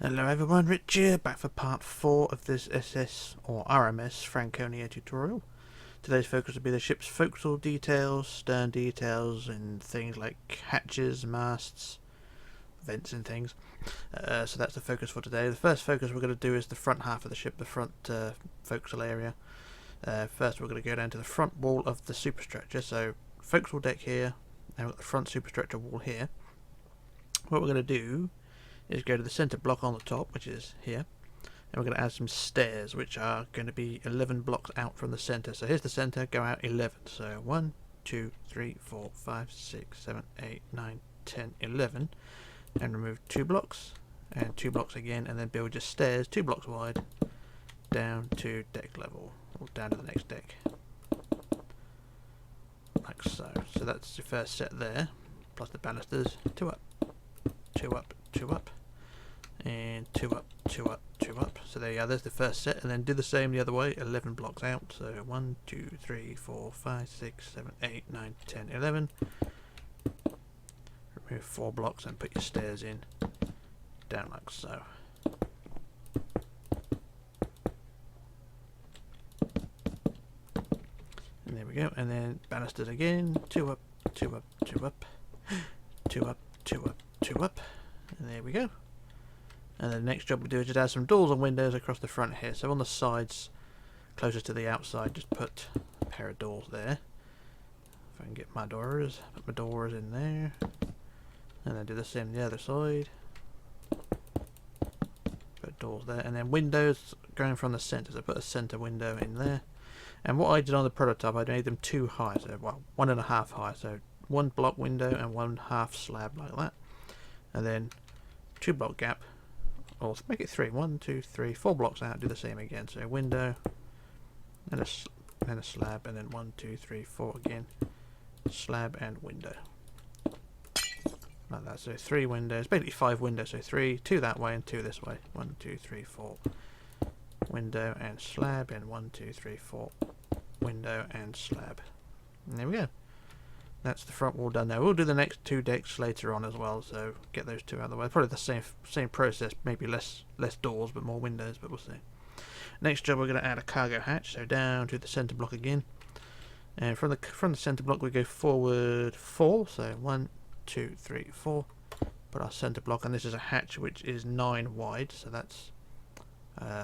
Hello everyone, Rich here, back for part 4 of this SS or RMS Franconia tutorial. Today's focus will be the ship's forecastle details, stern details, and things like hatches, masts, vents and things. So that's the focus for today. The first focus we're going to do is the front half of the ship, the front forecastle area. First we're going to go down to the front wall of the superstructure, so forecastle deck here, and we've got the front superstructure wall here. What we're going to do is go to the centre block on the top, which is here, and we're going to add some stairs, which are going to be 11 blocks out from the centre. So here's the centre, go out 11. So 1, 2, 3, 4, 5, 6, 7, 8, 9, 10, 11, and remove 2 blocks, and 2 blocks again, and then build your stairs 2 blocks wide down to deck level, or down to the next deck, like so. So that's your first set there, plus the banisters, 2 up, 2 up, 2 up, and 2 up, 2 up, 2 up. So there you are, there's the first set, and then do the same the other way, 11 blocks out. So 1, 2, 3, 4, 5, 6, 7, 8, 9, 10, 11. Remove 4 blocks and put your stairs in, down like so. And there we go, and then banisters again, 2 up, 2 up, 2 up, 2 up, 2 up, 2 up, and there we go. And then the next job we do is just add some doors and windows across the front here. So on the sides, closest to the outside, just put a pair of doors there. If I can get my doors, put my doors in there, and then do the same on the other side. Put doors there, and then windows going from the centre. So put a centre window in there. And what I did on the prototype, I made them 2 high, so well, 1.5 high. So 1 block window and 1 half slab like that, and then 2 block gap, or make it 3, 1, 2, 3, 4 blocks out, do the same again. So a window and a slab, and then 1, 2, 3, 4 again, slab and window, like that. So 3 windows, basically 5 windows, so 3, 2 that way and 2 this way, 1, 2, 3, 4, window and slab, and 1, 2, 3, 4, window and slab. And there we go. That's the front wall done there. We'll do the next 2 decks later on as well, so get those 2 out of the way. Probably the same process, maybe less doors but more windows, but we'll see. Next job, we're going to add a cargo hatch, so down to the centre block again, and from the centre block we go forward 4, so 1, 2, 3, 4. Put our centre block, and this is a hatch which is 9 wide, so that's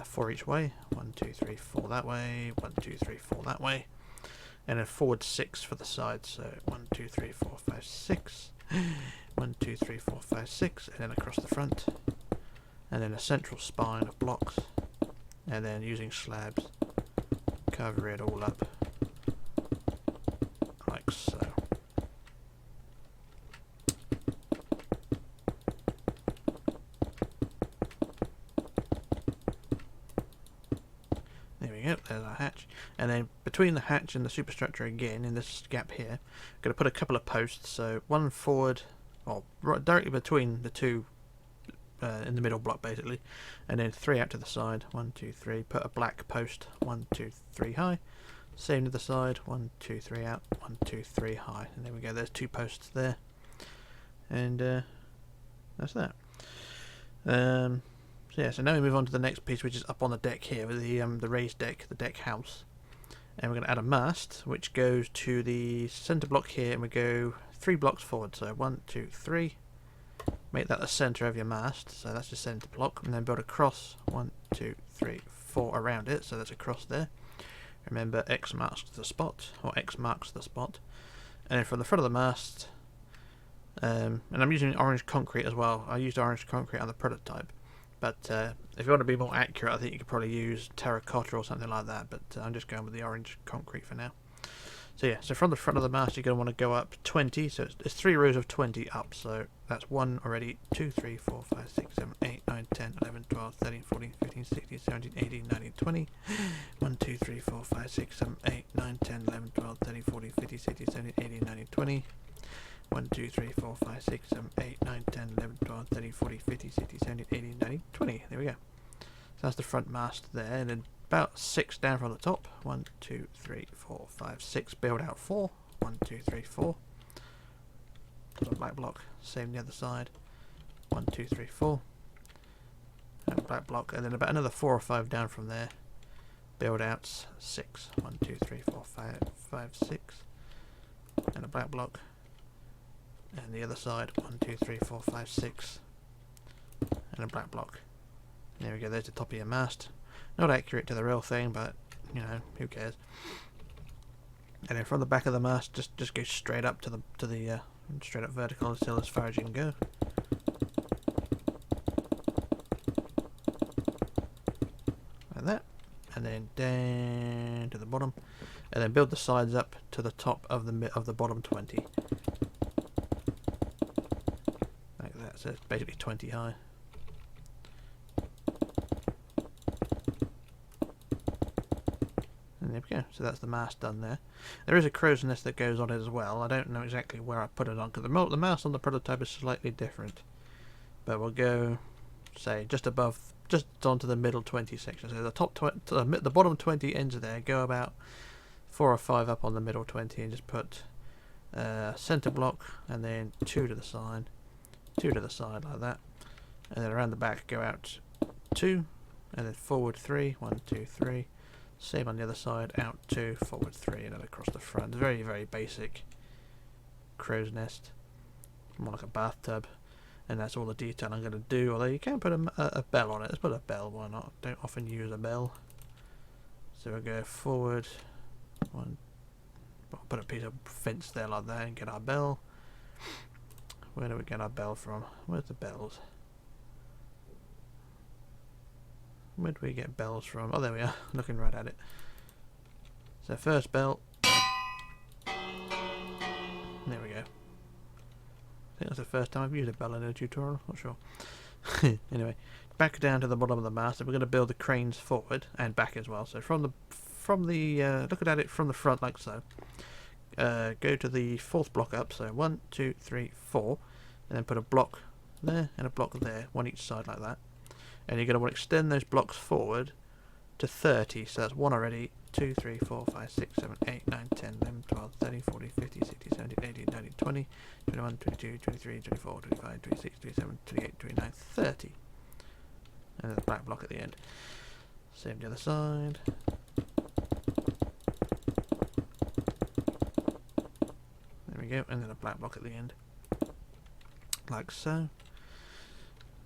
4 each way. 1, 2, 3, 4 that way. 1, 2, 3, 4 that way. And then forward 6 for the sides, so 1, 2, 3, 4, 5, 6. 1, 2, 3, 4, 5, 6, and then across the front, and then a central spine of blocks, and then using slabs cover it all up like so. There we go, there's our hatch. And then between the hatch and the superstructure again, in this gap here, I'm going to put a couple of posts, so 1 forward, or right directly between the 2 in the middle block basically, and then 3 out to the side, 1, 2, 3, put a black post, 1, 2, 3 high, same to the side, 1, 2, 3 out, 1, 2, 3 high, and there we go, there's 2 posts there, and that's that. So yeah, so now we move on to the next piece, which is up on the deck here, with the raised deck, the deck house. And we're going to add a mast, which goes to the centre block here, and we go 3 blocks forward. So 1, 2, 3. Make that the centre of your mast, so that's your centre block, and then build a cross, 1, 2, 3, 4 around it, so that's a cross there. Remember, X marks the spot, or X marks the spot. And then from the front of the mast, and I'm using orange concrete as well. I used orange concrete on the prototype. But if you want to be more accurate, I think you could probably use terracotta or something like that, but I'm just going with the orange concrete for now. So yeah, so from the front of the mast you're going to want to go up 20, so it's 3 rows of 20 up, so that's 1 already, 2, 3, 4, 5, 6, 7, 8, 9, 10, 11, 12, 13, 14, 15, 16, 17, 18, 19, 20, 1, 2, 3, 4, 5, 6, 7, 8, 9, 10, 11, 12, 13, 14, 15, 16, 17, 18, 19, 20, 1, 2, 3, 4, 5, 6, 7, 8, 9, 10, 11, 12, 13, 14, 15, 16, 17, 18, 19, 20. There we go. So that's the front mast there, and then about 6 down from the top. 1, 2, 3, 4, 5, 6. Build out 4. 1, 2, 3, 4. Put a black block. Same the other side. 1, 2, 3, 4. and a black block, and then about another 4 or 5 down from there. Build out 6. 1, 2, 3, 4, 5, 6, and a black block. And the other side, 1, 2, 3, 4, 5, 6, and a black block. There we go. There's the top of your mast. Not accurate to the real thing, but you know, who cares? And then from the back of the mast, just go straight up to the straight up vertical until as far as you can go. Like that, and then down to the bottom, and then build the sides up to the top of the bottom 20. Like that. So it's basically 20 high. And there we go. So that's the mast done there. There is a crow's nest that goes on it as well. I don't know exactly where I put it on, because the mast on the prototype is slightly different. But we'll go, say, just onto the middle 20 section. So the bottom 20 ends there. Go about 4 or 5 up on the middle 20 and just put centre block, and then 2 to the side, 2 to the side like that. And then around the back go out 2, and then forward 3, 1, 2, 3. Same on the other side, out 2, forward 3, and then across the front. Very, very basic crow's nest. More like a bathtub. And that's all the detail I'm going to do. Although you can put a bell on it. Let's put a bell, why not? Don't often use a bell. So we'll go forward. We'll put a piece of fence there like that and get our bell. Where do we get our bell from? Where's the bells? Where do we get bells from? Oh, there we are, looking right at it. So first bell. There we go. I think that's the first time I've used a bell in a tutorial, not sure. Anyway, back down to the bottom of the mast, and we're going to build the cranes forward and back as well. So from the looking at it from the front like so. Go to the 4th block up, so 1, 2, 3, 4, and then put a block there and a block there, one each side like that. And you're going to want to extend those blocks forward to 30, so that's 1 already, 2, 3, 4, 5, 6, 7, 8, 9, 10, 11, 12, 13, 14, 15, 16, 17, 18, 19, 20, 21, 22, 23, 24, 25, 26, 27, 28, 29, 30. And then the black block at the end. Same the other side. There we go, and then a black block at the end. Like so.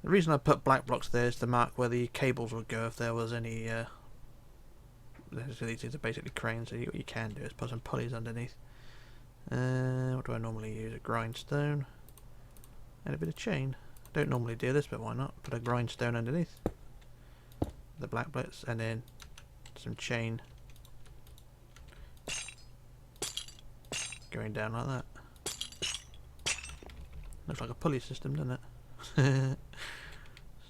The reason I put black blocks there is to mark where the cables would go if there was any. So these are basically cranes, so what you can do is put some pulleys underneath. What do I normally use? A grindstone and a bit of chain. I don't normally do this, but why not? Put a grindstone underneath the black bits, and then some chain going down like that. Looks like a pulley system, doesn't it?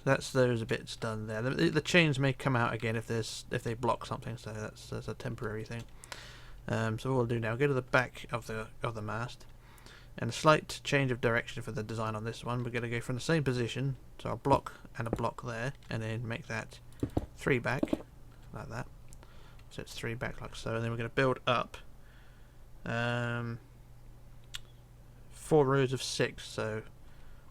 That's those bits done there. The chains may come out again if they block something, so that's a temporary thing. So what we'll do now, go to the back of the mast, and a slight change of direction for the design on this one. We're going to go from the same position, so a block and a block there, and then make that 3 back like that. So it's 3 back like so, and then we're going to build up 4 rows of 6. So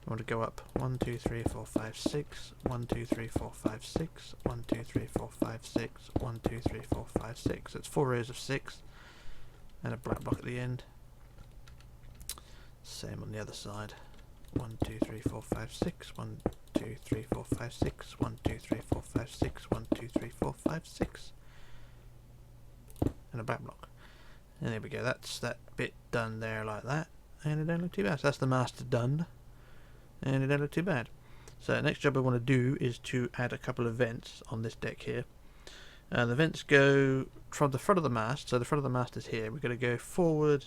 I want to go up 1, 2, 3, 4, 5, 6, 1, 2, 3, 4, 5, 6, 1, 2, 3, 4, 5, 6, 1, 2, 3, 4, 5, 6. So it's 4 rows of 6 and a black block at the end. Same on the other side. 1, 2, 3, 4, 5, 6, 1, 2, 3, 4, 5, 6, 1, 2, 3, 4, 5, 6, 1, 2, 3, 4, 5, 6. And a back block. And there we go, that's that bit done there like that. And it don't look too bad. So that's the mast done. And it don't look too bad. So the next job I want to do is to add a couple of vents on this deck here. The vents go from the front of the mast. So the front of the mast is here. We're going to go forward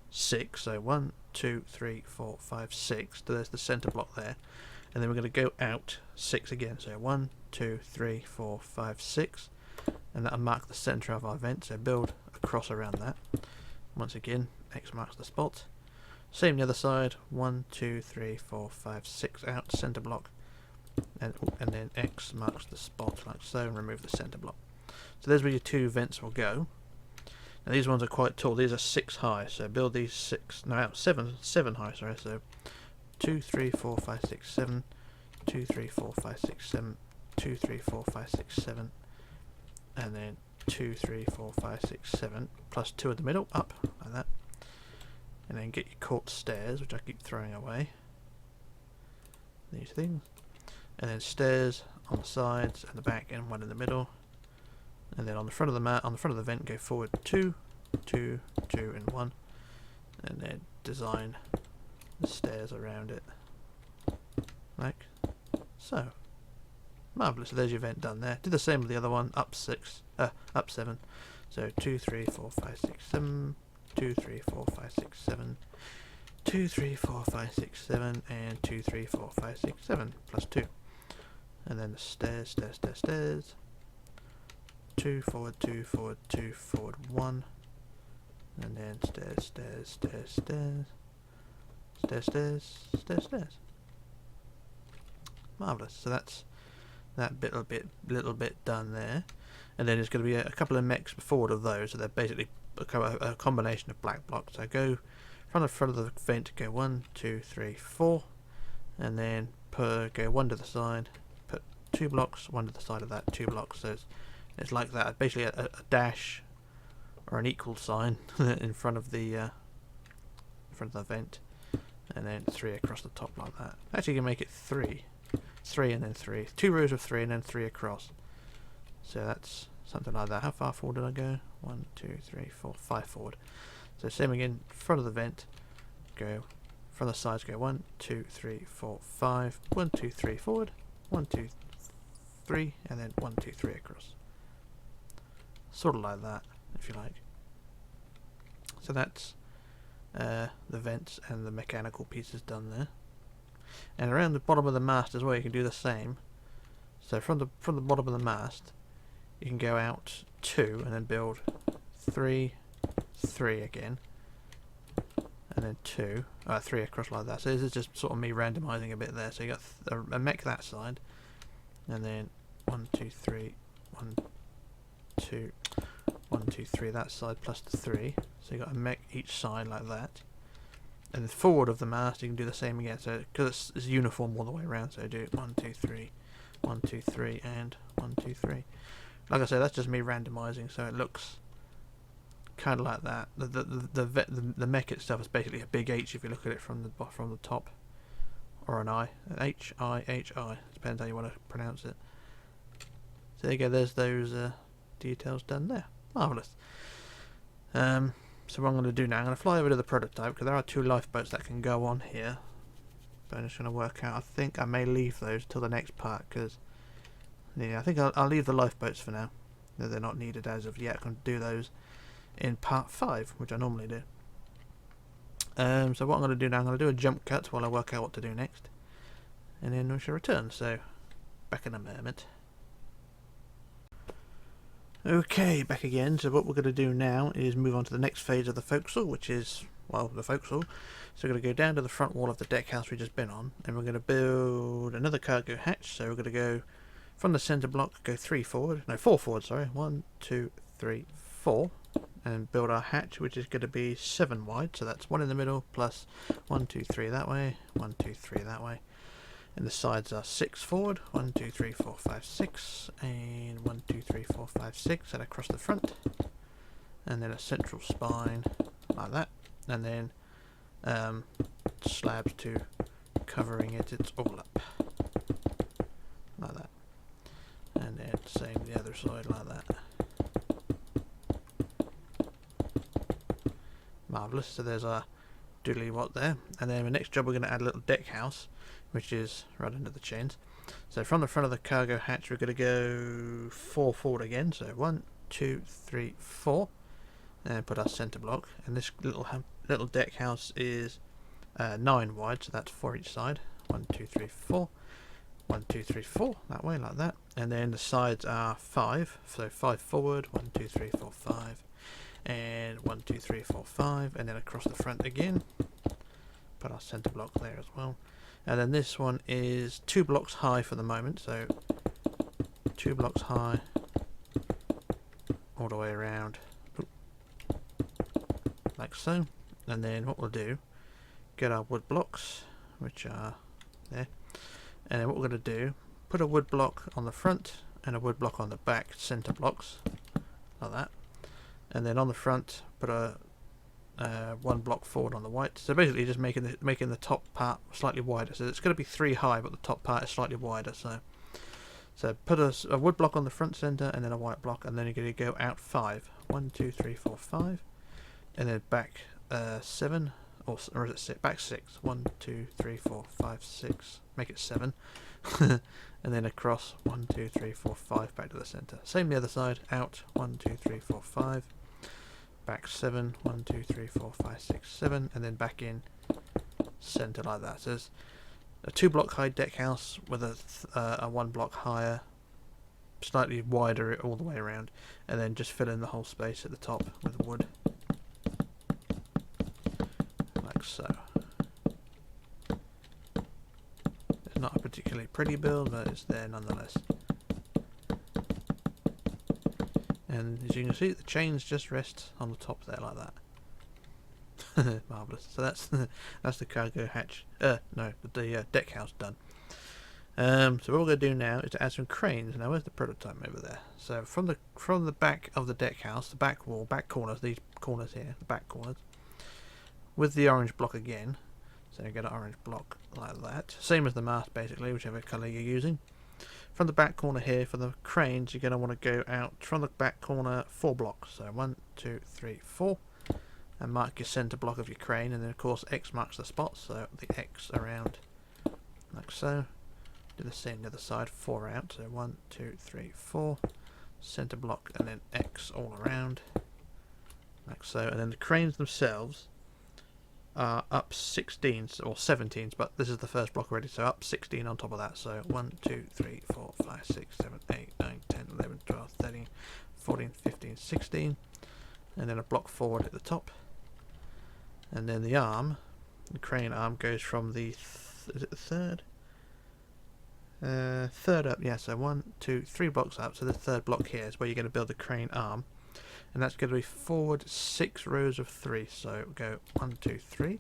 6. So 1, 2, 3, 4, 5, 6. So there's the centre block there. And then we're going to go out 6 again. So 1, 2, 3, 4, 5, 6. And that'll mark the centre of our vent. So build a cross around that. Once again, X marks the spot. Same the other side, 1, 2, 3, 4, 5, 6 out, centre block, and then X marks the spot like so, and remove the centre block. So there's where your 2 vents will go. Now these ones are quite tall, these are 6 high, so build these 7 high, sorry, so 2, 3, 4, 5, 6, 7, 2, 3, 4, 5, 6, 7, 2, 3, 4, 5, 6, 7, and then 2, 3, 4, 5, 6, 7, plus 2 in the middle, up, like that. And then get your quartz stairs, which I keep throwing away. These things. And then stairs on the sides and the back, and one in the middle. And then on the front of the on the front of the vent, go forward 2, 2, 2, and 1. And then design the stairs around it, like so. Marvellous. So there's your vent done there. Do the same with the other one, up 7. So 2, 3, 4, 5, 6, 7. 2, 3, 4, 5, 6, 7. 2, 3, 4, 5, 6, 7, and 2, 3, 4, 5, 6, 7, plus 2. And then the stairs, stairs, stairs, stairs. 2 forward, 2 forward, 2 forward, 1. And then stairs, stairs, stairs, stairs. Stairs, stairs, stairs, stairs. Marvellous. So that's that little bit done there. And then there's going to be a couple of mechs forward of those, so they're basically a combination of black blocks. So go from the front of the vent, go 1, 2, 3, 4, and then go 1 to the side, put 2 blocks, 1 to the side of that, 2 blocks. So it's like that, basically a dash or an equal sign in front of the vent, and then 3 across the top like that. Actually, you can make it 3 and then 3, 2 rows of 3 and then 3 across. So that's something like that. How far forward did I go? 1, 2, 3, 4, 5 forward. So same again, front of the vent, go from the sides, go 1, 2, 3, 4, 5, 1, 2, 3 forward, 1, 2, 3, and then 1, 2, 3 across. Sort of like that, if you like. So that's the vents and the mechanical pieces done there. And around the bottom of the mast as well, you can do the same. So from the bottom of the mast, you can go out 2 and then build 3, 3 again, and then 2, 3 across like that. So this is just sort of me randomising a bit there. So you got a mech that side, and then 1, 2, 3, 1, 2, 1, 2, 3 that side plus the 3. So you got a mech each side like that. And then forward of the mast, you can do the same again. So because it's uniform all the way around, so do 1, 2, 3, 1, 2, 3, and 1, 2, 3. Like I said, that's just me randomising, so it looks kind of like that. The mech itself is basically a big H if you look at it from the top, or an I, H-I-H-I. Depends how you want to pronounce it. So there you go. There's those details done there. Marvellous. So what I'm going to do now, I'm going to fly over to the prototype because there are 2 lifeboats that can go on here. But I'm just going to work out. I think I may leave those till the next part because. Yeah, I think I'll leave the lifeboats for now. They're not needed as of yet. I can do those in part 5, which I normally do. So what I'm going to do now, I'm going to do a jump cut while I work out what to do next. And then we shall return, so back in a moment. Okay, back again. So what we're going to do now is move on to the next phase of the forecastle, which is, well, the forecastle. So we're going to go down to the front wall of the deck house we've just been on, and we're going to build another cargo hatch. So we're going to go from the centre block, go 4 forward, sorry. 1, 2, 3, 4. And build our hatch, which is going to be 7 wide. So that's 1 in the middle, plus 1, 2, 3 that way, 1, 2, 3 that way. And the sides are 6 forward, 1, 2, 3, 4, 5, 6. And 1, 2, 3, 4, 5, 6. And across the front. And then a central spine, like that. And then slabs to covering it, it's all up. Like that. And then same the other side like that. Marvellous. So there's our doodly what there. And then the next job we're going to add a little deck house, which is right under the chains. So from the front of the cargo hatch we're going to go 4 forward again. So 1, 2, 3, 4. And put our centre block. And this little deck house is 9 wide, so that's 4 each side. 1, 2, 3, 4. 1, 2, 3, 4, that way, like that. And then the sides are 5, so 5 forward, 1, 2, 3, 4, 5, and 1, 2, 3, 4, 5, and then across the front again. Put our centre block there as well. And then this one is 2 blocks high for the moment, so 2 blocks high all the way around, like so. And then what we'll do, get our wood blocks, which are there. And then what we're going to do, put a wood block on the front and a wood block on the back centre blocks, like that. And then on the front, put a one block forward on the white. So basically, just making the top part slightly wider. So it's going to be 3 high, but the top part is slightly wider. So put a wood block on the front centre and then a white block, and then you're going to go out 5. 1, 2, 3, 4, 5, and then back 7, or is it 6? Back 6. 1, 2, 3, 4, 5, 6. Make it 7, and then across 1, 2, 3, 4, 5 back to the centre. Same the other side. Out 1, 2, 3, 4, 5. Back 7. 1, 2, 3, 4, 5, 6, 7, and then back in centre like that. So there's a 2 block high deck house with a 1 block higher, slightly wider all the way around, and then just fill in the whole space at the top with wood, like so. It's not a particularly pretty build, but it's there nonetheless. And as you can see, the chains just rest on the top there like that. Marvellous. So that's the cargo hatch. No, the deck house done. So what we're going to do now is to add some cranes. Now where's the prototype over there? So from the back of the deck house, the back wall, back corners, these corners here, the back corners, with the orange block again. So you get an orange block like that. Same as the mast basically, whichever colour you're using. From the back corner here, for the cranes, you're going to want to go out from the back corner 4 blocks. So 1, 2, 3, 4. And mark your centre block of your crane, and then of course X marks the spot, so the X around like so. Do the same the other side, 4 out, so 1, 2, 3, 4, centre block, and then X all around like so. And then the cranes themselves are up 16s or 17s, but this is the first block already, so up 16 on top of that. So 1, 2, 3, 4, 5, 6, 7, 8, 9, 10, 11, 12, 13, 14, 15, 16, and then a block forward at the top. And then the arm, the crane arm, goes from the is it the third? Third up, yeah. So 1, 2, 3 blocks up. So the third block here is where you're going to build the crane arm, and that's going to be forward 6 rows of 3. So go 1, 2, 3,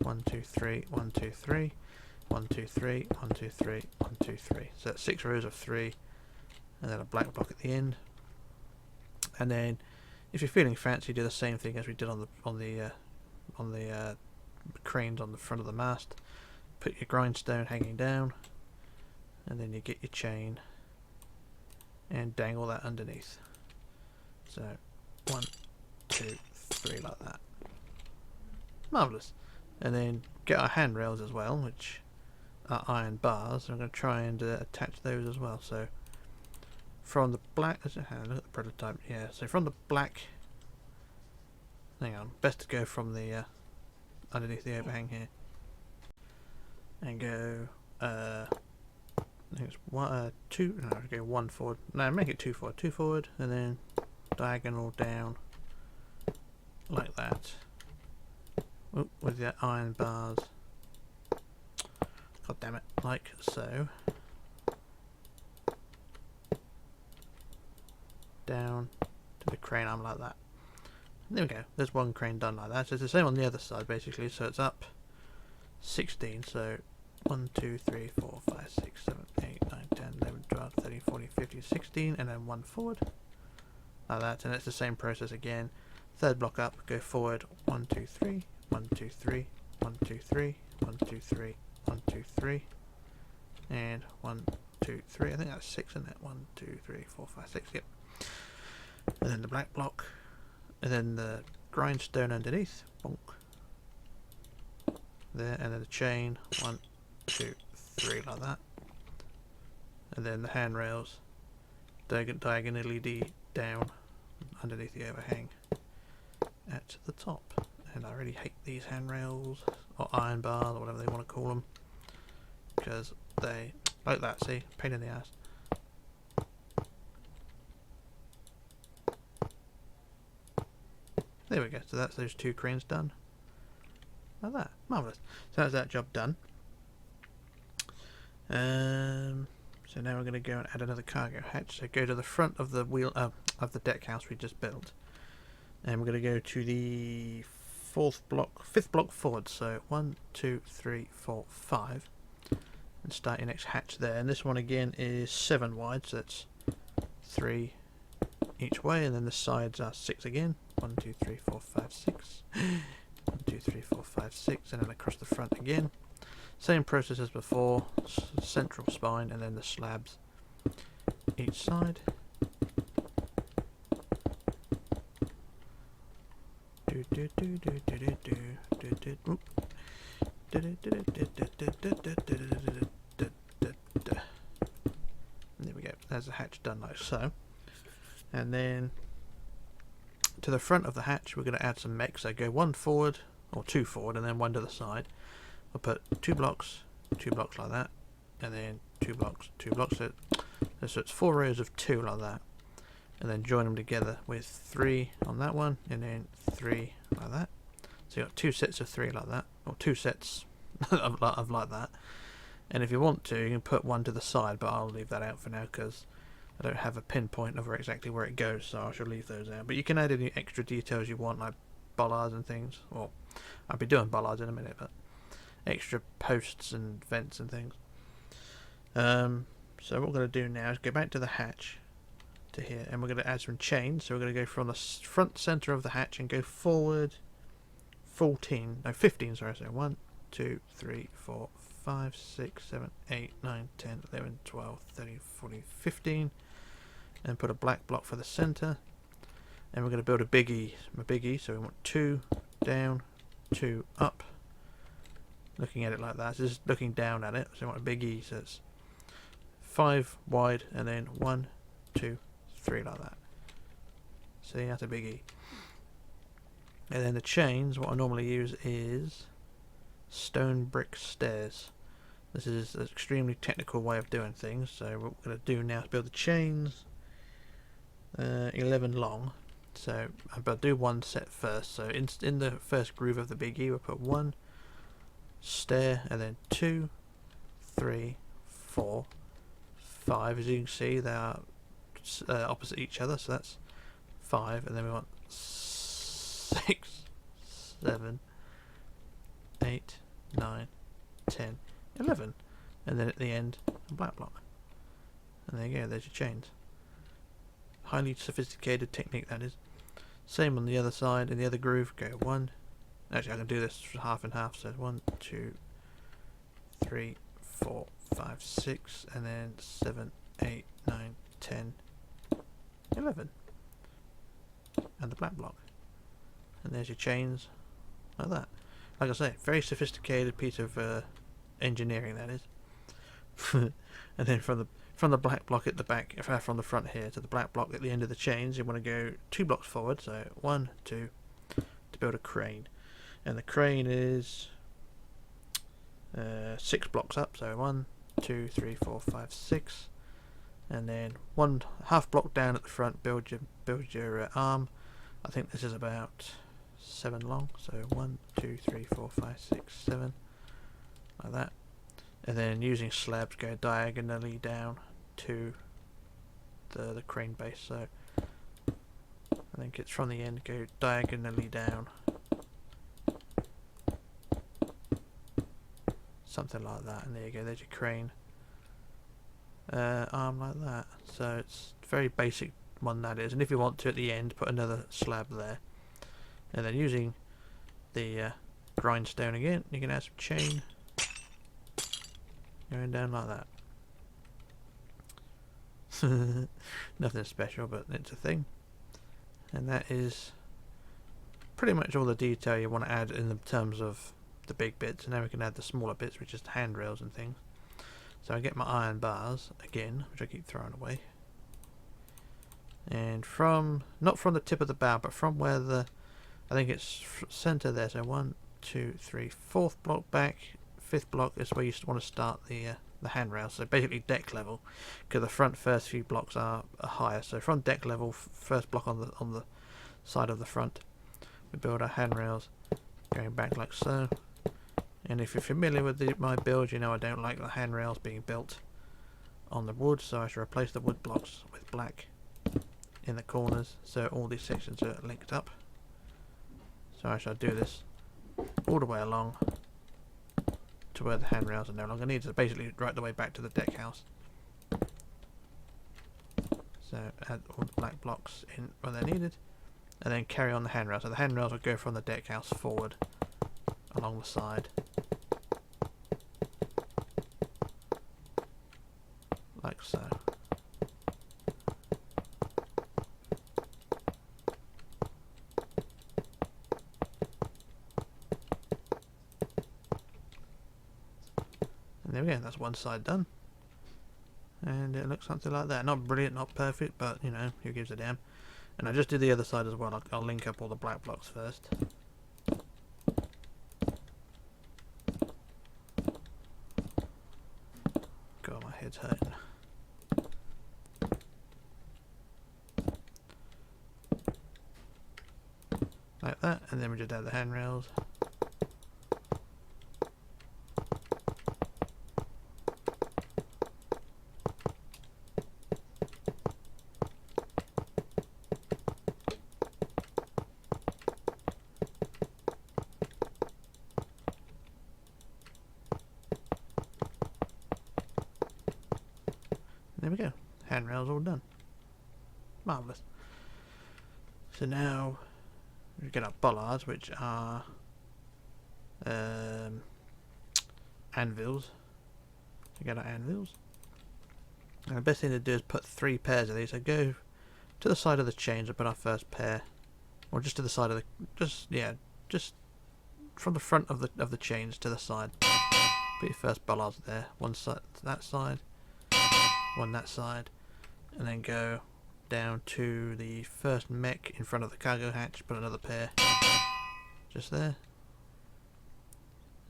1, 2, 3, 1, 2, 3, 1, 2, 3, 1, 2, 3, 1, 2, 3. So that's 6 rows of 3, and then a black block at the end. And then, if you're feeling fancy, do the same thing as we did on the cranes on the front of the mast. Put your grindstone hanging down, and then you get your chain and dangle that underneath. So 1, 2, 3 like that. Marvellous. And then get our handrails as well, which are iron bars. I'm going to try and attach those as well. So from the black, look at the prototype. Yeah, so from the black, hang on, best to go from the underneath the overhang here, and go I think it's 1, 2, no, go 1 forward, no, make it 2 forward, 2 forward, and then diagonal down like that. Oop, with the iron bars, god damn it, like so, down to the crane arm like that. There we go, there's one crane done like that. So it's the same on the other side basically, so it's up 16, so 1, 2, 3, 4, 5, 6, 7, 8, 9, 10, 11, 12, 13, 14, 15, 16, and then 1 forward like that. And it's the same process again. Third block up, go forward 1, 2, 3, 1, 2, 3, 1, 2, 3, 1, 2, 3, 1, 2, 3, and 1, 2, 3. I think that's 6, isn't it? 1, 2, 3, 4, 5, 6, yep. And then the black block, and then the grindstone underneath, bonk, there, and then the chain, 1, 2, 3 like that, and then the handrails diagonally down underneath the overhang at the top. And I really hate these handrails, or iron bars, or whatever they want to call them, because they, like that, see, pain in the ass. There we go, so that's those 2 cranes done. Like that, marvellous. So that's that job done. So now we're going to go and add another cargo hatch. So go to the front of the wheel of the deck house we just built, and we're going to go to the 5th block forward. So 1, 2, 3, 4, 5, and start your next hatch there. And this one again is 7 wide, so that's 3 each way, and then the sides are 6 again. 1, 2, 3, 4, 5, 6. 1, 2, 3, 4, 5, 6, and then across the front again. Same process as before, central spine, and then the slabs each side. There we go, there's the hatch done like so. And then to the front of the hatch we're going to add some mech, so go 1 forward, or 2 forward, and then 1 to the side. We'll put 2 blocks like that, and then 2 blocks, so it's 4 rows of 2 like that, and then join them together with 3 on that one, and then 3 like that. So you've got 2 sets of 3 like that, or 2 sets of like that. And if you want to, you can put 1 to the side, but I'll leave that out for now because I don't have a pinpoint of exactly where it goes, so I shall leave those out. But you can add any extra details you want, like bollards and things. Well, I'll be doing bollards in a minute, but extra posts and vents and things. So what we're going to do now is go back to the hatch to here, and we're going to add some chains. So we're going to go from the front center of the hatch and go forward 15, sorry, so 1, 2, 3, 4, 5, 6, 7, 8, 9, 10, 11, 12, 13, 14, 15, and put a black block for the center. And we're going to build a biggie, so we want 2 down, 2 up, looking at it like that. So just looking down at it, so we want a big E, so it's 5 wide, and then 1, 2, 3 like that. See, that's a big E. And then the chains, what I normally use is stone brick stairs. This is an extremely technical way of doing things, so what we're going to do now is build the chains 11 long. So I'll do 1 set first. So in the first groove of the big E we'll put 1 stair, and then 2, 3, 4, 5. As you can see, they are opposite each other, so that's 5, and then we want 6, 7, 8, 9, 10, 11, and then at the end a black block. And there you go, there's your chains. Highly sophisticated technique, that is. Same on the other side. In the other groove, go 1. Actually, I can do this half and half. So 1, 2, 3, 4, 5, 6, and then 7, 8, 9, 10, 11, and the black block. And there's your chains, like that. Like I say, very sophisticated piece of engineering, that is. And then from the black block at the back, from the front here to the black block at the end of the chains, you want to go 2 blocks forward, so 1, 2, to build a crane. And the crane is 6 blocks up, so 1, 2, 3, 4, 5, 6, and then 1 half block down at the front. Build your arm. I think this is about 7 long, so 1, 2, 3, 4, 5, 6, 7, like that. And then using slabs, go diagonally down to the crane base. So I think it's from the end, go diagonally down, something like that, and there you go, there's your crane arm like that. So it's very basic one, that is. And if you want to at the end, put another slab there, and then using the grindstone again, you can add some chain going down like that. Nothing special, but it's a thing. And that is pretty much all the detail you want to add in the terms of the big bits. And now we can add the smaller bits, which is the handrails and things. So I get my iron bars again, which I keep throwing away. And not from the tip of the bow, but from where I think it's center there. So 1, 2, 3, 4th block back, 5th block is where you want to start the handrail. So basically deck level, because the front first few blocks are higher. So from deck level, first block on the side of the front, we build our handrails going back like so. And if you're familiar with my build, you know I don't like the handrails being built on the wood, so I should replace the wood blocks with black in the corners, so all these sections are linked up. So I shall do this all the way along to where the handrails are no longer needed. So basically right the way back to the deck house. So add all the black blocks in where they're needed, and then carry on the handrails. So the handrails will go from the deck house forward along the side, like so. And there we go, that's one side done. And it looks something like that. Not brilliant, not perfect, but you know, who gives a damn. And I just did the other side as well. I'll link up all the black blocks first. God, my head's hurting. Like that, and then we just add the handrails. There we go, handrails all done. Marvellous. So now we get our bollards, which are anvils. We get our anvils. And the best thing to do is put 3 pairs of these. So go to the side of the chains and put our first pair, or just to the side of the, just from the front of the chains to the side. Put your first bollards there. One side to that side, one that side, and then go down to the first mech in front of the cargo hatch, put another pair just there,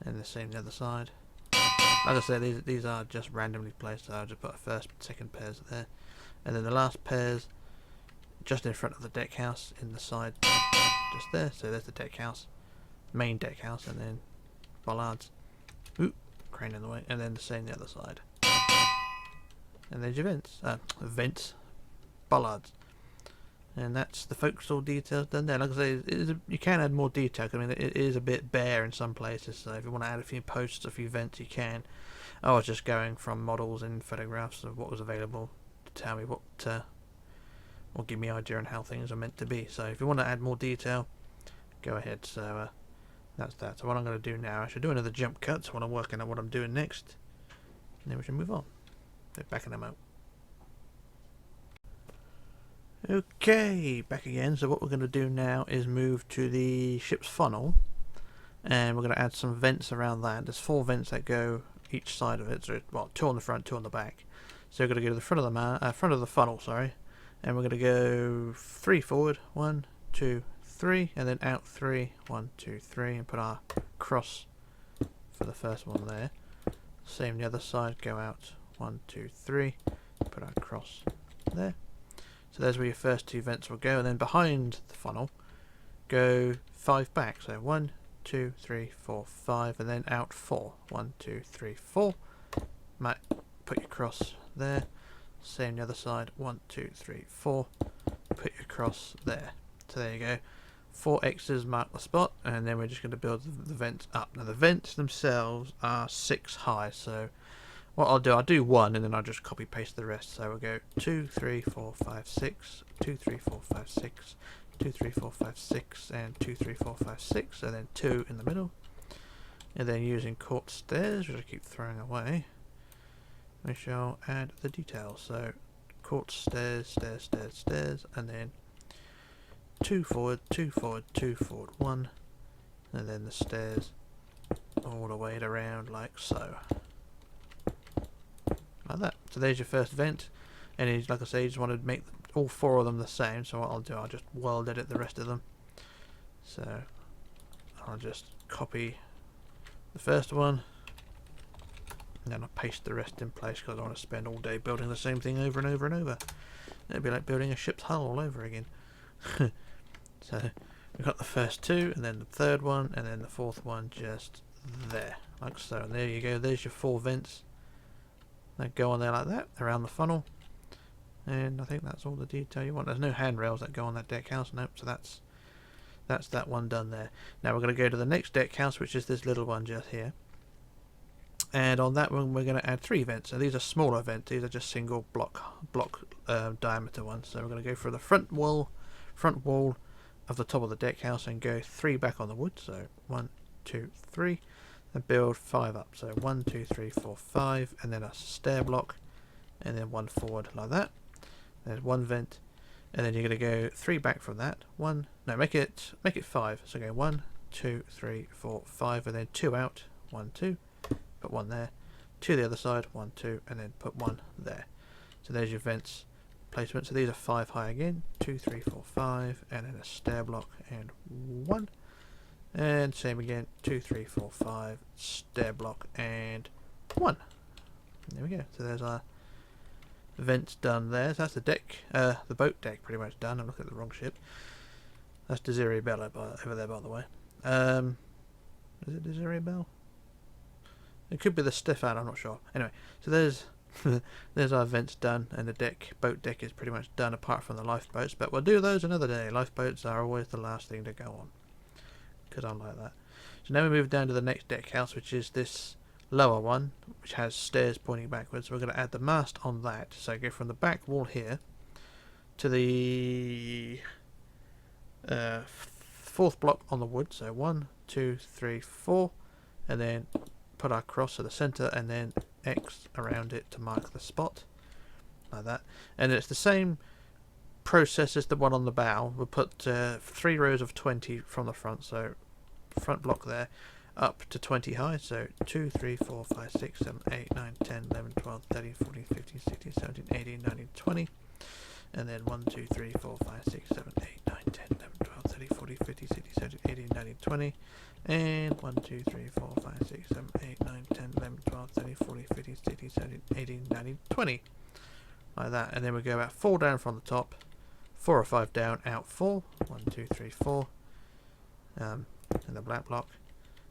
and the same the other side. Like I said, these are just randomly placed, so I'll just put a first, second pairs there, and then the last pairs just in front of the deck house in the side, just there. So there's the deck house, main deck house, and then bollards. Ooh, crane in the way, and then the same the other side. And there's your vents, bollards, and that's the forecastle details done there. Like I say, you can add more detail. I mean, it is a bit bare in some places, so if you want to add a few posts, a few vents, you can. I was just going from models and photographs of what was available to tell me what, or give me an idea on how things are meant to be. So if you want to add more detail, go ahead. So that's that. So what I'm going to do now, I should do another jump cut, so when I'm working out what I'm doing next, and then we should move on. Backing them out. Okay, back again. So what we're going to do now is move to the ship's funnel, and we're going to add some vents around that. There's 4 vents that go each side of it. So, well, 2 on the front, 2 on the back. So we're going to go to the front of the funnel, sorry, and we're going to go 3 forward, 1, 2, 3, and then out 3, 1, 2, 3, and put our cross for the first one there. Same the other side. Go out 1, 2, 3, put our cross there. So there's where your first 2 vents will go, and then behind the funnel go 5 back. So 1, 2, 3, 4, 5, and then out 4. 1, 2, 3, 4. Put your cross there. Same the other side. 1, 2, 3, 4. Put your cross there. So there you go. 4 X's mark the spot, and then we're just going to build the vents up. Now the vents themselves are 6 high, so what I'll do 1, and then I'll just copy paste the rest. So we'll go 2, 3, 4, 5, 6, 2, 3, 4, 5, 6, 2, 3, 4, 5, 6, and 2, 3, 4, 5, 6, and then 2 in the middle. And then using quartz stairs, which I keep throwing away, we shall add the details. So quartz stairs, stairs, stairs, stairs, and then 2 forward, 2 forward, 2 forward, 1, and then the stairs all the way around like so. Like that. So there's your first vent, and like I say, you just want to make all 4 of them the same. So what I'll do, I'll just world edit the rest of them. So I'll just copy the first one, and then I'll paste the rest in place, because I don't want to spend all day building the same thing over and over and over. It'd be like building a ship's hull all over again. So we've got the first 2, and then the third one, and then the 4th one just there, like so. And there you go, there's your 4 vents that go on there like that, around the funnel. And I think that's all the detail you want. There's no handrails that go on that deck house, nope, so that's that one done there. Now we're going to go to the next deck house, which is this little one just here. And on that one we're going to add 3 vents. And these are smaller vents, these are just single block diameter ones. So we're going to go for the front wall of the top of the deck house and go 3 back on the wood. So 1, 2, 3, and build 5 up. So 1, 2, 3, 4, 5, and then a stair block, and then 1 forward like that. There's 1 vent, and then you're going to go 3 back from that. Make it 5. So go 1, 2, 3, 4, 5, and then 2 out. 1, 2. Put 1 there. 2 the other side. 1, 2, and then put 1 there. So there's your vents placement. So these are 5 high again. 2, 3, 4, 5, and then a stair block and 1. And same again. 2, 3, 4, 5, stair block and 1. There we go. So there's our vents done there. So that's the deck, the boat deck pretty much done. I'm looking at the wrong ship. That's Desiree Bella over there, by the way. Is it Desiree Bell? It could be the Stefan, I'm not sure. Anyway, so there's there's our vents done, and the boat deck is pretty much done apart from the lifeboats, but we'll do those another day. Lifeboats are always the last thing to go on, because I'm like that. So now we move down to the next deck house, which is this lower one, which has stairs pointing backwards. We're going to add the mast on that. So go from the back wall here to the 4th block on the wood. So 1, 2, 3, 4, and then put our cross to the center, and then X around it to mark the spot, like that. And it's the same process as the one on the bow. We'll put 3 rows of 20 from the front, so front block there, up to 20 high. So 2, 3, 4, 5, 6, 7, 8, 9, 10, 11, 12, 13, 14, 15, 16, 17, 18, 19, 20. And then 1, 2, 3, 4, 5, 6, 7, 8, 9, 10, 11, 12, 13, 14, 15, 16, 17, 18, 19, 20. And 1, 2, 3, 4, 5, 6, 7, 8, 9, 10, 11, 12, 13, 14, 15, 16, 17, 18, 19, 20. Like that. And then we go about 4 down from the top, 4 or 5 down, out 4. 1, 2, 3, 4. And the black block.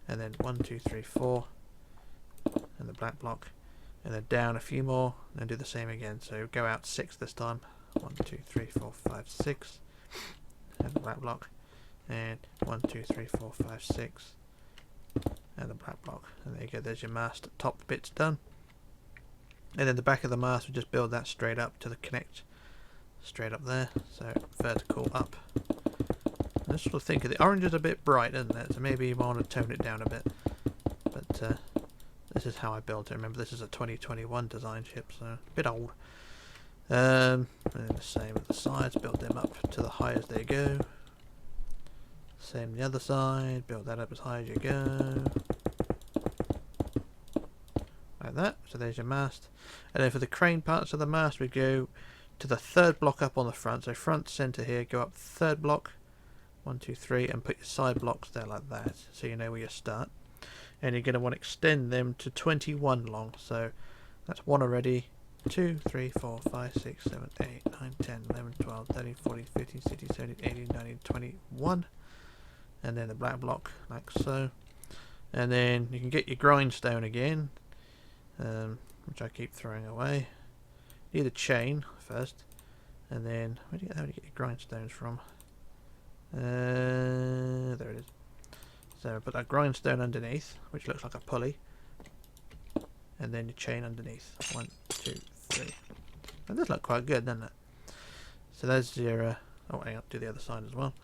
And then 1, 2, 3, 4. And the black block. And then down a few more, and do the same again. So go out 6 this time. 1, 2, 3, 4, 5, 6. And the black block. And 1, 2, 3, 4, 5, 6, and the black block. And there you go, there's your mast top bits done. And then the back of the mast, we just build that straight up to the connect, straight up there. So vertical up. And I sort of think the orange is a bit bright, isn't it? So maybe you want to tone it down a bit. But this is how I built it. Remember, this is a 2021 design ship, so a bit old. And then the same with the sides, build them up to the high as they go. Same the other side, build that up as high as you go. Like that. So there's your mast. And then for the crane parts of the mast, we go to the 3rd block up on the front. So front, centre here, go up 3rd block. 1, 2, 3, and put your side blocks there like that. So you know where you start. And you're going to want to extend them to 21 long. So that's 1 already. 2, 3, 4, 5, 6, 7, 8, 9, 10, 11, 12, 13, 14, 15, 16, 17, 18, 19, 21. And then the black block like so, and then you can get your grindstone again, which I keep throwing away. Need a chain first, and then how do you get your grindstones from? There it is. So put that grindstone underneath, which looks like a pulley, and then your chain underneath. 1, 2, 3. That does look quite good, doesn't it? So there's your oh, hang on, do the other side as well.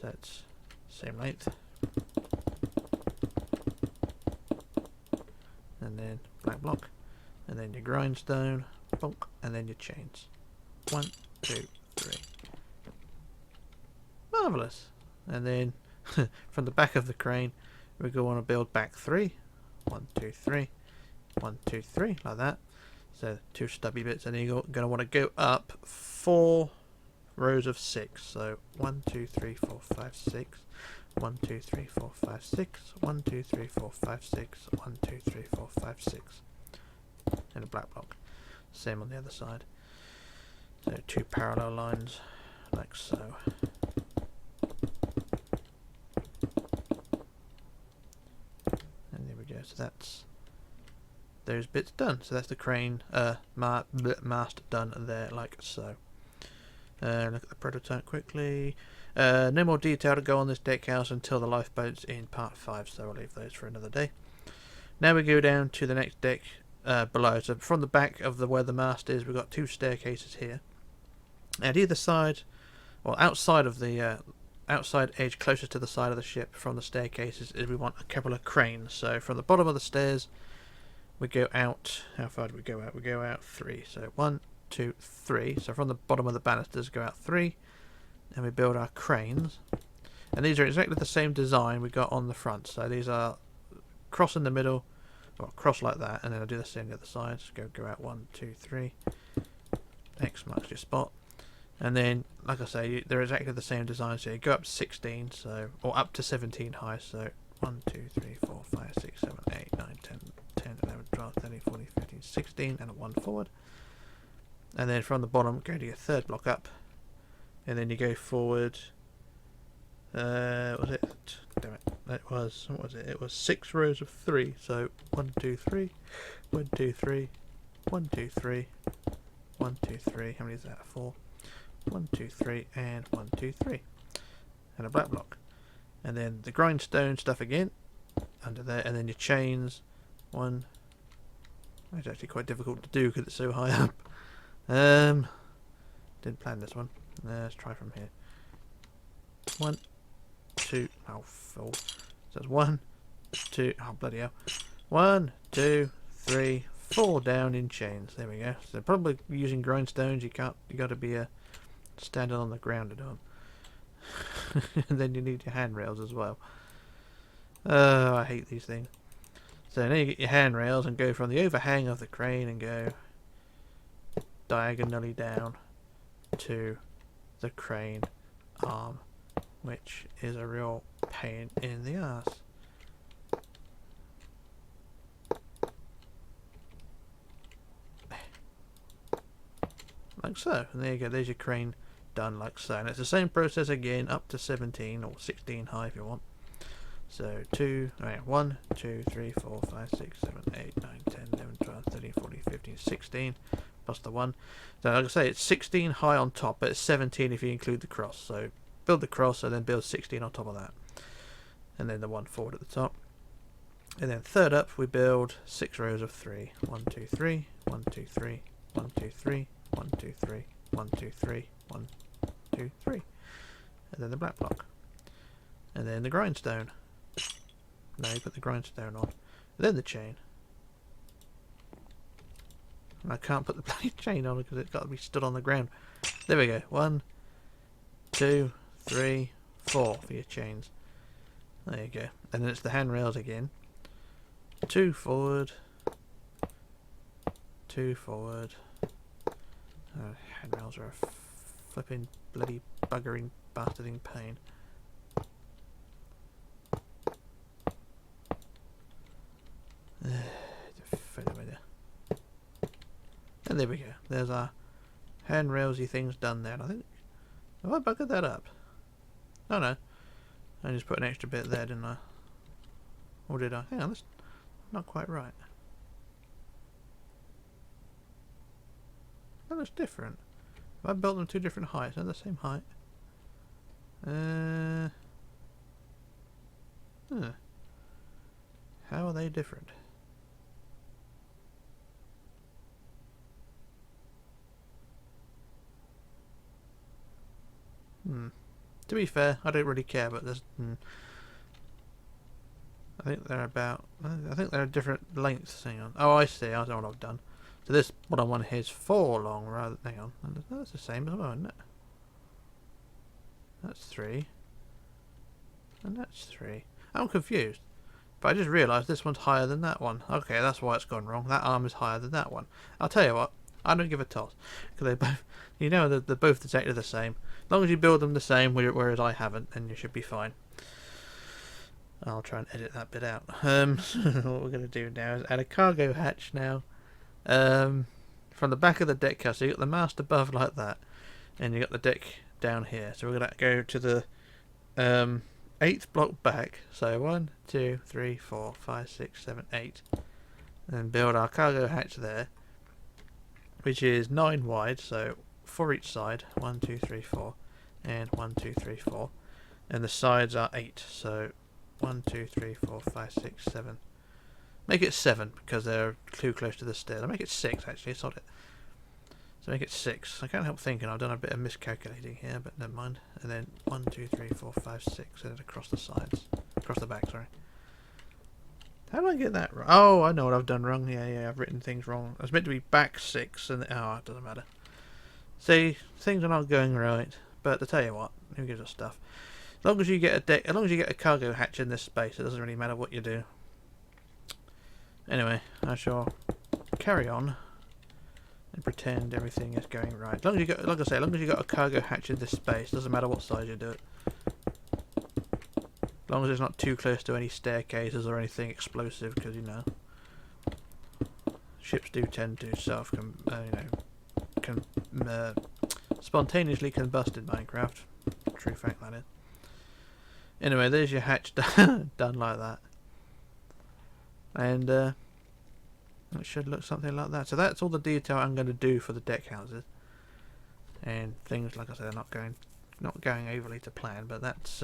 So it's same length, and then black block, and then your grindstone, bonk, and then your chains. 1, 2, 3. Marvellous. And then from the back of the crane, we go on to build back 3. 1, 2, 3. 1, 2, 3, like that. So 2 stubby bits, and then you're going to want to go up 4 rows of 6. So 1, 2, 3, 4, 5, 6. 1, 2, 3, 4, 5, 6. 1, 2, 3, 4, 5, 6. 1, 2, 3, 4, 5, 6. And a black block. Same on the other side. So 2 parallel lines, like so. And there we go. So that's those bits done. So that's the crane mast done there, like so. Look at the prototype quickly. No more detail to go on this deck house until the lifeboats in part 5, so I'll leave those for another day. Now we go down to the next deck below. So from the back of where the mast is, we've got 2 staircases here. At either side, or outside of the outside edge closest to the side of the ship from the staircases, is we want a couple of cranes. So from the bottom of the stairs, we go out. How far do we go out? We go out 3. So 1, 2, 3. So from the bottom of the banisters, go out 3, and we build our cranes. And these are exactly the same design we got on the front. So these are cross in the middle, or cross like that, and then I'll do the same on the other side. Just go out 1, 2, 3. X marks your spot. And then, like I say, they're exactly the same design. So you go up 16, so, or up to 17 high. So 1, 2, 3, 4, 5, 6, 7, 8, 9, 10, 11, 12, 13, 14, 15, 16, and a 1 forward. And then from the bottom, go to your third block up, and then you go forward. What was it? Damn it! That was, what was it? It was 6 rows of 3. So 1, 2, 3, 1, 2, 3, 1, 2, 3, 1, 2, 3. How many is that? 4. 1, 2, 3, and 1, 2, 3, and a black block. And then the grindstone stuff again under there, and then your chains. 1. It's actually quite difficult to do because it's so high up. Didn't plan this one. Let's try from here. 1, 2. Oh, full. So that's 1, 2. Oh, bloody hell. 1, 2, 3, 4 down in chains. There we go. So probably using grindstones. You got to be standing on the ground to do them. And then you need your handrails as well. Oh, I hate these things. So now you get your handrails and go from the overhang of the crane and go diagonally down to the crane arm, which is a real pain in the ass. Like so. And there you go, there's your crane done like so. And it's the same process again up to 17 or 16 high if you want. So 1, 2, 3, 4, 5, 6, 7, 8, 9, 10, 11, 12, 13, 14, 15, 16 plus the 1. So like I say, it's 16 high on top, but it's 17 if you include the cross. So build the cross and then build 16 on top of that. And then the 1 forward at the top. And then third up we build 6 rows of 3. 1, 2, 3, 1, 2, 3, 1, 2, 3, 1, 2, 3, 1, 2, 3, 1, 2, 3. And then the black block. And then the grindstone. Now you put the grindstone on. And then the chain. And I can't put the bloody chain on because it's got to be stood on the ground. There we go. 1, 2, 3, 4 for your chains. There you go. And then it's the handrails again. 2 forward. 2 forward. Handrails are a flipping bloody buggering bastarding pain. And there we go. There's our handrailsy things done there. And I think, have I buggered that up? Oh no. I just put an extra bit there, didn't I? Or did I? Hang on, that's not quite right. That looks different. Have I built them 2 different heights? They're the same height. How are they different? To be fair, I don't really care, but there's. I think they're about. I think they're different lengths. Hang on. Oh, I see. I don't know what I've done. So this what I want here is 4 long rather. Hang on. That's the same as well, isn't it? That's 3. And that's 3. I'm confused. But I just realised this one's higher than that one. Okay, that's why it's gone wrong. That arm is higher than that one. I'll tell you what. I don't give a toss. Because they both, you know, they're both exactly the same. As long as you build them the same, whereas I haven't, then you should be fine. I'll try and edit that bit out. What we're going to do now is add a cargo hatch now. From the back of the deck house. So you got the mast above like that. And you got the deck down here. So we're going to go to the 8th block back. So 1, 2, 3, 4, 5, 6, 7, 8. And build our cargo hatch there. Which is 9 wide, so 4 each side. 1, 2, 3, 4, and 1, 2, 3, 4, and the sides are 8. So 1, 2, 3, 4, 5, 6, 7, Make it 7 because they're too close to the stairs. I'll make it 6 actually, sod it. So make it 6. I can't help thinking I've done a bit of miscalculating here, but never mind. And then 1, 2, 3, 4, 5, 6, and then across the sides. Across the back, sorry. How do I get that wrong? Oh, I know what I've done wrong. Yeah, I've written things wrong. It's meant to be back 6, and oh, it doesn't matter. See, things are not going right. But to tell you what, who gives a stuff? As long as you get a deck, as long as you get a cargo hatch in this space, it doesn't really matter what you do. Anyway, I shall carry on and pretend everything is going right. As long as you got, like I say, as long as you got a cargo hatch in this space, doesn't matter what size you do it. As long as it's not too close to any staircases or anything explosive, because you know ships do tend to spontaneously combust in Minecraft. True fact that is. Anyway, there's your hatch done like that, and it should look something like that. So that's all the detail I'm going to do for the deck houses, and things like I said are not going overly to plan, but that's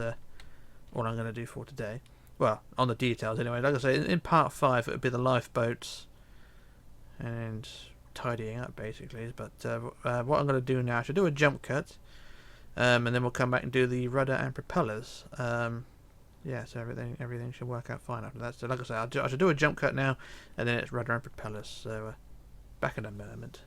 all I'm going to do for today. Well, on the details anyway. Like I say, in part 5 it would be the lifeboats and tidying up basically. But what I'm going to do now, I should do a jump cut, and then we'll come back and do the rudder and propellers. Yeah, so everything should work out fine after that. So like I say, I should do a jump cut now, and then it's rudder and propellers. So back in a moment.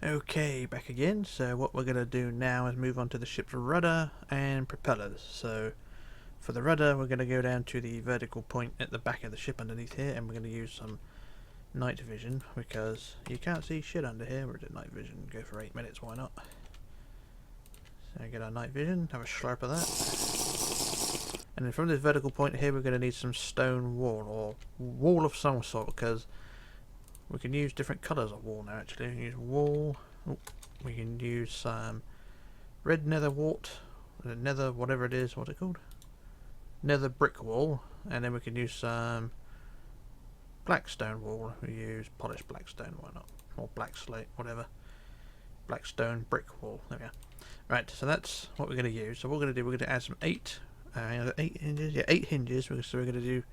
Okay, back again. So what we're going to do now is move on to the ship's rudder and propellers. So for the rudder, we're going to go down to the vertical point at the back of the ship underneath here, and we're going to use some night vision because you can't see shit under here. We're at night vision. Go for 8 minutes, why not? So get our night vision, have a slurp of that. And then from this vertical point here, we're going to need some stone wall or wall of some sort, because we can use different colours of wall now actually. We can use wall, we can use some red nether wart, nether whatever it is, what's it called? Nether brick wall, and then we can use some black stone wall. We use polished black stone, why not? Or black slate, whatever. Black stone brick wall, there we are. Right, so that's what we're going to use. So what we're going to do, we're going to add some 8 hinges, yeah, 8 hinges. So we're going to do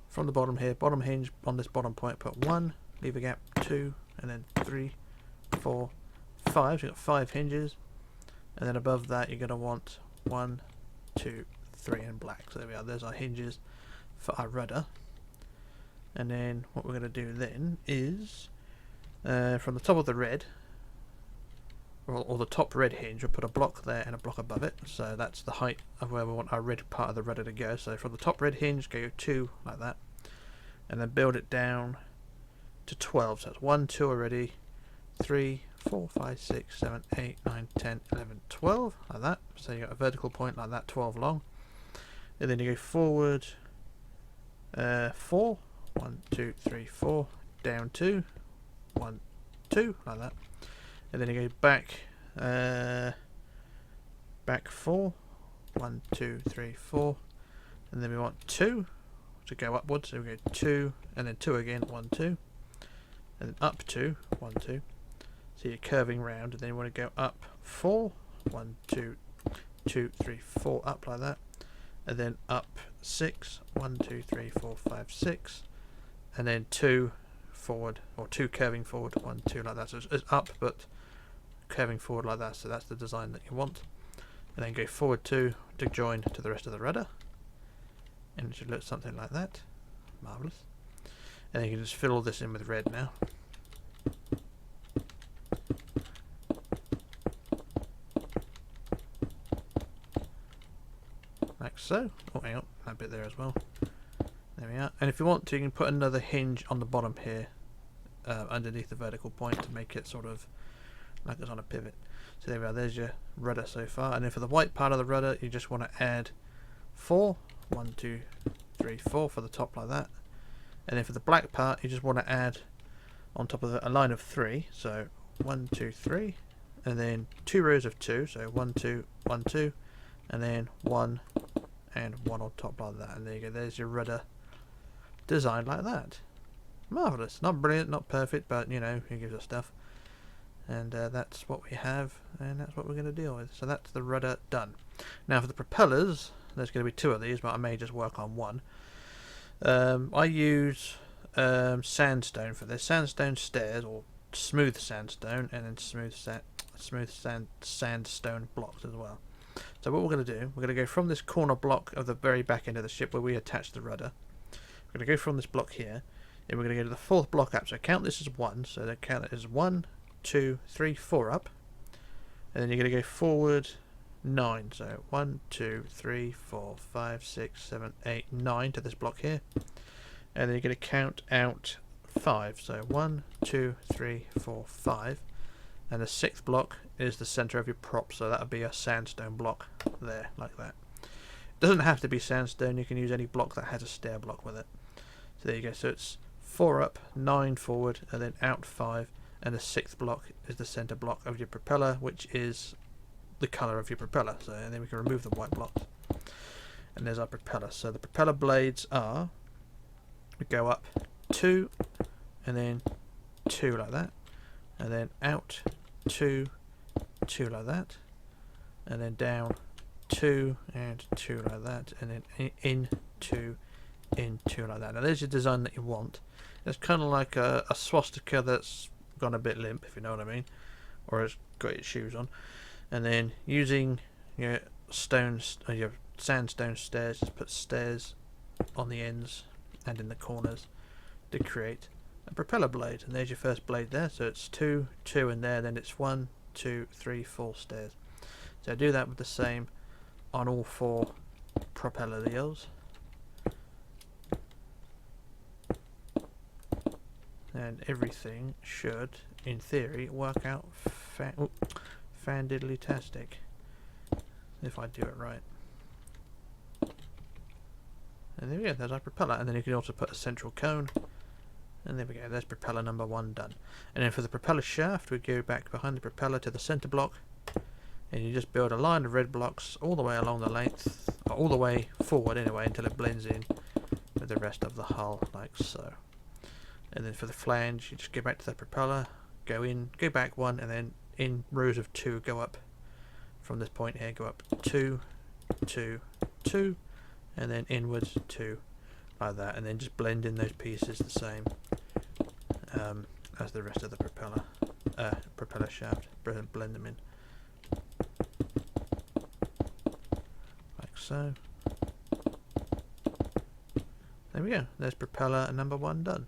from the bottom here, bottom hinge on this bottom point, put 1, leave a gap, 2, and then 3, 4, 5. So you've got 5 hinges, and then above that you're going to want 1, 2, 3 in black. So there we are, there's our hinges for our rudder. And then what we're going to do then is from the top of the red, or the top red hinge, we'll put a block there and a block above it. So that's the height of where we want our red part of the rudder to go. So from the top red hinge, go 2 like that, and then build it down to 12. So that's 1, 2 already, 3, 4, 5, 6, 7, 8, 9, 10, 11, 12 like that. So you got a vertical point like that, 12 long, and then you go forward 4, 1, 2, 3, 4, down 2, 1, 2 like that. And then you go back, back 4, 1, 2, 3, 4, and then we want 2 to go upwards. So we go 2, and then 2 again, 1, 2, and then up 2, 1, 2. So you're curving round, and then you want to go up 4, 1, 2, 2, 3, 4, up like that, and then up 6, 1, 2, 3, 4, 5, 6, and then 2 forward, or 2 curving forward, 1, 2 like that. So it's up, but curving forward like that. So that's the design that you want. And then go forward 2 to join to the rest of the rudder, and it should look something like that. Marvellous. And then you can just fill all this in with red now. Like so. Oh, hang on, that bit there as well. There we are. And if you want to, you can put another hinge on the bottom here, underneath the vertical point, to make it sort of like it's on a pivot. So there we are, there's your rudder so far. And then for the white part of the rudder, you just want to add 4, 1, 2, 3, 4 for the top like that. And then for the black part, you just want to add on top of it a line of 3. So 1, 2, 3, and then 2 rows of 2. So 1, 2, 1, 2, and then 1 and 1 on top like that. And there you go, there's your rudder designed like that. Marvellous. Not brilliant, not perfect, but you know, who gives us stuff. And that's what we have, and that's what we're going to deal with. So that's the rudder done. Now for the propellers, there's going to be 2 of these, but I may just work on one. I use sandstone for this. Sandstone stairs, or smooth sandstone, and then sandstone blocks as well. So what we're going to do, we're going to go from this corner block of the very back end of the ship where we attach the rudder. We're going to go from this block here, and we're going to go to the 4th block up. So count this as 1. So then count it as 1, 2, 3, 4 up, and then you're going to go forward 9. So 1, 2, 3, 4, 5, 6, 7, 8, 9 to this block here, and then you're going to count out 5. So 1, 2, 3, 4, 5. And the 6th block is the center of your prop, so that'll be a sandstone block there, like that. It doesn't have to be sandstone, you can use any block that has a stair block with it. So there you go, so it's 4 up, 9 forward, and then out 5, and the 6th block is the center block of your propeller, which is the color of your propeller. So, and then we can remove the white blocks. And there's our propeller. So the propeller blades are, we go up 2, and then 2 like that, and then out 2, 2 like that, and then down 2 and 2 like that, and then in 2, in 2 like that. Now there's your design that you want. It's kind of like a swastika that's gone a bit limp, if you know what I mean, or it's got its shoes on. And then using your stones, or your sandstone stairs, just put stairs on the ends and in the corners to create a propeller blade. And there's your first blade there, so it's 2, 2 in there, then it's 1, 2, 3, 4 stairs. So do that with the same on all 4 propeller wheels, and everything should, in theory, work out fan-diddly-tastic if I do it right. And there we go, there's our propeller, and then you can also put a central cone. And there we go, there's propeller number 1 done. And then for the propeller shaft, we go back behind the propeller to the center block, and you just build a line of red blocks all the way along the length, or all the way forward anyway, until it blends in with the rest of the hull, like so. And then for the flange, you just go back to the propeller, go in, go back 1, and then in rows of 2, go up from this point here, go up 2, 2, 2, and then inwards 2. Like that, and then just blend in those pieces the same as the rest of the propeller shaft. Blend them in like so. There we go, there's propeller number 1 done.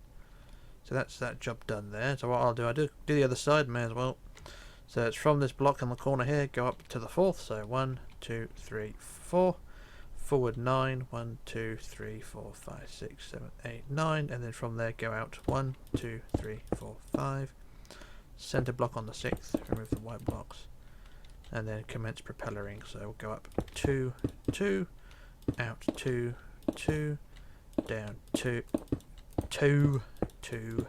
So that's that job done there. So what I'll do, I do the other side, may as well. So it's from this block in the corner here, go up to the 4th, so 1, 2, 3, 4. Forward 9, 1, 2, 3, 4, 5, 6, 7, 8, 9, and then from there go out 1, 2, 3, 4, 5. Center block on the 6th, remove the white blocks, and then commence propellering. So we'll go up 2, 2, out 2, 2, down 2, 2, 2,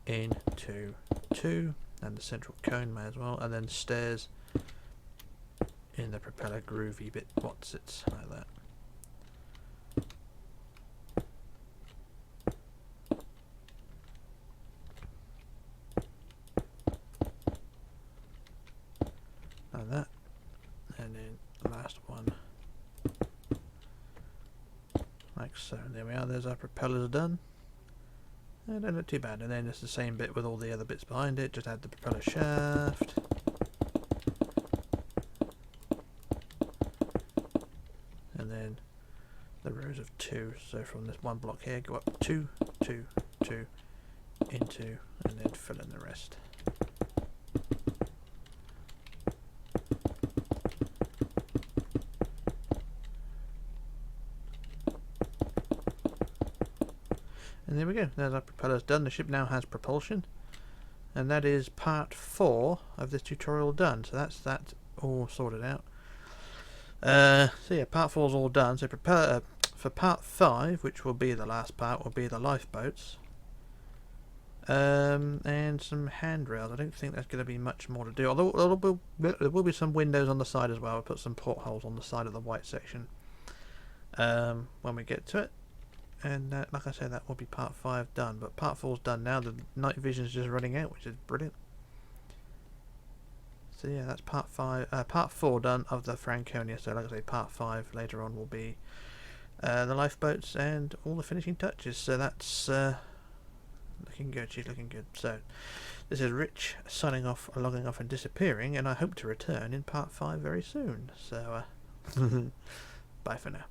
in 2, 2, and the central cone may as well, and then stairs in the propeller groovy bit, what's it, like that. Like that. And then the last one, like so. There we are, there's our propellers done. They don't look too bad. And then it's the same bit with all the other bits behind it, just add the propeller shaft. And then the rows of 2, so from this 1 block here, go up 2, 2, 2, into, and then fill in the rest. And there we go, there's our propellers done. The ship now has propulsion, and that is part 4 of this tutorial done. So that's that all sorted out. So yeah, part 4 is all done. So for part 5, which will be the last part, will be the lifeboats, and some handrails. I don't think there's going to be much more to do, although there will be some windows on the side as well. I'll put some portholes on the side of the white section when we get to it. And like I said, that will be part 5 done. But part 4 is done now. The night vision is just running out, which is brilliant. So yeah, that's part 4 done of the Franconia. So like I say, part 5 later on will be the lifeboats and all the finishing touches. So that's looking good. She's looking good. So this is Rich signing off, logging off and disappearing, and I hope to return in part 5 very soon. So bye for now.